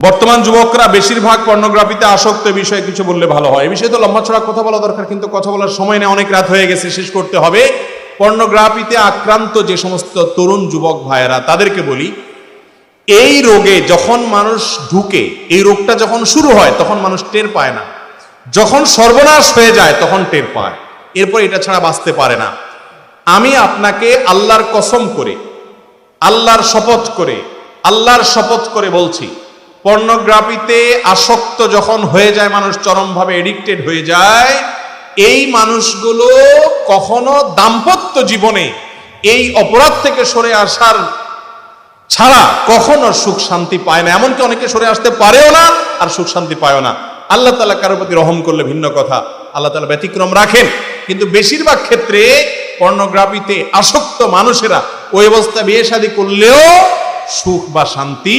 বর্তমান যুবকরা বেশিরভাগ পর্নোগ্রাফিতে আসক্ত বিষয়ে কিছু বললে ভালো হয়। এই বিষয়ে তো লম্বা ছড়া কথা বলা দরকার, কিন্তু কথা বলার সময় নেই, অনেক রাত হয়ে গেছে, শেষ করতে হবে। পর্নোগ্রাফিতে আক্রান্ত যে সমস্ত তরুণ যুবক ভাইয়েরা, তাদেরকে বলি, এই রোগে যখন মানুষ ঢুকে, এই রোগটা যখন শুরু হয় তখন মানুষ টের পায় না, যখন সর্বনাশ হয়ে যায় তখন টের পায়, এরপর এটা ছাড়া বাঁচতে পারে না। আমি আপনাকে আল্লাহর কসম করে, আল্লাহর শপথ করে বলছি, পর্নোগ্রাফিতে আসক্ত যখন হয়ে যায় মানুষ, চরমভাবে এডিক্টেড হয়ে যায়, এই মানুষগুলো কখনো দাম্পত্য জীবনে এই অপরাধ থেকে সরে আসার ছাড়া কখনো সুখ শান্তি পায় না। এমনকি অনেকে সরে আসতে পারেও না আর সুখ শান্তি পায়ও না। আল্লাহ তাআলা কারোর প্রতি রহম করলে ভিন্ন কথা, আল্লাহ তাআলা ব্যতিক্রম রাখেন, কিন্তু বেশিরভাগ ক্ষেত্রে পর্নোগ্রাফিতে আসক্ত মানুষেরা ওই অবস্থা বিয়ে শাদী করলেও সুখ বা শান্তি